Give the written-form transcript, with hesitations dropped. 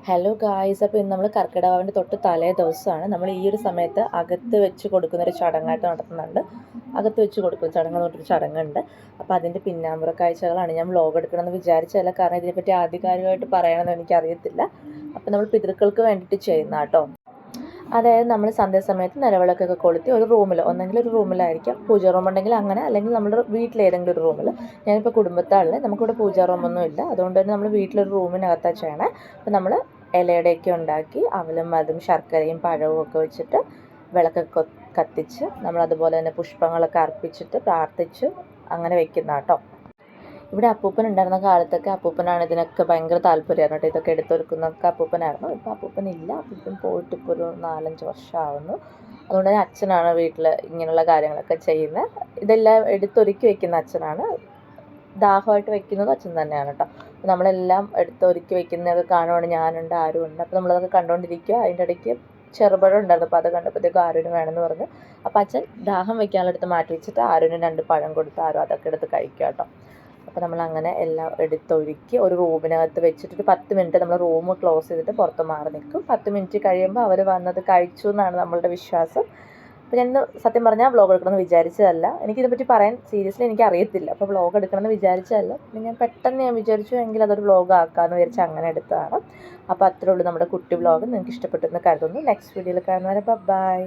Hello guys, അപ്പോൾ ഇന്ന് നമ്മൾ കർക്കിടകവാവിൻ്റെ തൊട്ട് തലേ ദിവസമാണ്. നമ്മൾ ഈ ഒരു സമയത്ത് അകത്ത് വെച്ച് കൊടുക്കുന്നൊരു ചടങ്ങായിട്ട് നടത്തുന്നുണ്ട്. അകത്ത് വെച്ച് കൊടുക്കുന്ന ചടങ്ങ് തൊട്ടൊരു ചടങ്ങുണ്ട്. അപ്പോൾ അതിൻ്റെ പിന്നാമ്പുറ കാഴ്ചകളാണ് ഞാൻ വ്ലോഗ് എടുക്കണമെന്ന് വിചാരിച്ചതല്ല, കാരണം ഇതിനെപ്പറ്റി ആധികാരികമായിട്ട് പറയണമെന്ന് എനിക്കറിയത്തില്ല. അപ്പോൾ നമ്മൾ പിതൃക്കൾക്ക് വേണ്ടിയിട്ട് ചെയ്യുന്ന കേട്ടോ. അതായത് നമ്മൾ സന്ധ്യാസമയത്ത് നിലവിളക്കൊക്കെ കൊളുത്തി ഒരു റൂമിൽ, ഒന്നെങ്കിൽ ഒരു റൂമിലായിരിക്കാം പൂജ റൂം ഉണ്ടെങ്കിൽ അങ്ങനെ, അല്ലെങ്കിൽ നമ്മുടെ വീട്ടിലേതെങ്കിലും ഒരു റൂമിൽ. ഞാനിപ്പോൾ കുടുംബത്താളിൽ നമുക്കിവിടെ പൂജാ റൂമൊന്നും ഇല്ല, അതുകൊണ്ട് തന്നെ നമ്മൾ വീട്ടിലൊരു റൂമിനകത്താണ് ചെയ്യണേ. അപ്പോൾ നമ്മൾ ഇലയുടെയൊക്കെ ഉണ്ടാക്കി അവലും അതും ശർക്കരയും പഴവും ഒക്കെ വെച്ചിട്ട് വിളക്കൊക്കെ കത്തിച്ച് നമ്മളതുപോലെ തന്നെ പുഷ്പങ്ങളൊക്കെ അർപ്പിച്ചിട്ട് പ്രാർത്ഥിച്ച് അങ്ങനെ വെക്കുന്ന കേട്ടോ. ഇവിടെ അപ്പൂപ്പൻ ഉണ്ടായിരുന്ന കാലത്തൊക്കെ അപ്പൂപ്പനാണ് ഇതിനൊക്കെ ഭയങ്കര താല്പര്യമായിരുന്നു കേട്ടോ. ഇതൊക്കെ എടുത്തൊരുക്കുന്നൊക്കെ അപ്പൂപ്പനായിരുന്നു. ഇപ്പോൾ അപ്പൂപ്പനില്ല, അപ്പൂപ്പൻ പോയിട്ട് ഇപ്പോൾ ഒരു 4-5 വർഷമാവുന്നു. അതുകൊണ്ട് തന്നെ അച്ഛനാണ് വീട്ടിൽ ഇങ്ങനെയുള്ള കാര്യങ്ങളൊക്കെ ചെയ്യുന്നത്. ഇതെല്ലാം എടുത്തൊരുക്കി വെക്കുന്ന അച്ഛനാണ്. ദാഹമായിട്ട് വെക്കുന്നത് അച്ഛൻ തന്നെയാണ് കേട്ടോ. അപ്പോൾ നമ്മളെല്ലാം എടുത്തൊരുക്കി വെക്കുന്നതൊക്കെ കാണുവാണ്. ഞാനുണ്ട്, ആരും ഉണ്ട്. അപ്പോൾ നമ്മളതൊക്കെ കണ്ടുകൊണ്ടിരിക്കുക. അതിൻ്റെ ഇടയ്ക്ക് ചെറുപഴം ഉണ്ടായിരുന്നു. അപ്പോൾ അത് കണ്ടപ്പോഴത്തേക്കും ആരുവിന് വേണമെന്ന് പറഞ്ഞു. അപ്പോൾ അച്ഛൻ ദാഹം വെക്കാനുള്ളടുത്ത് മാറ്റി വെച്ചിട്ട് ആരുവിന് 2 പഴം കൊടുത്ത് ആരും അതൊക്കെ എടുത്ത് കഴിക്കുക കേട്ടോ. അപ്പോൾ നമ്മളങ്ങനെ എല്ലാം എടുത്തൊരുക്കി ഒരു റൂമിനകത്ത് വെച്ചിട്ട് 10 മിനിറ്റ് നമ്മൾ റൂം ക്ലോസ് ചെയ്തിട്ട് പുറത്ത് മാറി നിൽക്കും. 10 മിനിറ്റ് കഴിയുമ്പോൾ അവർ വന്നത് കഴിച്ചു എന്നാണ് നമ്മളുടെ വിശ്വാസം. അപ്പോൾ ഞാൻ സത്യം പറഞ്ഞാൽ വ്ലോഗ് എടുക്കണമെന്ന് വിചാരിച്ചതല്ല. എനിക്കിതിനെപ്പറ്റി പറയാൻ സീരിയസ്ലി എനിക്ക് അറിയത്തില്ല. അപ്പോൾ വ്ലോഗ് എടുക്കണമെന്ന് വിചാരിച്ചതല്ല. പിന്നെ ഞാൻ പെട്ടെന്ന് വിചാരിച്ചു എങ്കിൽ അതൊരു വ്ലോഗ് ആക്കാമെന്ന് വിചാരിച്ച് അങ്ങനെ എടുത്തതാണ്. അപ്പോൾ അത്രേ ഉള്ളൂ നമ്മുടെ കുട്ടി വ്ലോഗ്. നിങ്ങൾക്ക് ഇഷ്ടപ്പെട്ടെന്ന് കരുതുന്നു. നെക്സ്റ്റ് വീഡിയോയിൽ കാണുന്നവരെ ബൈ.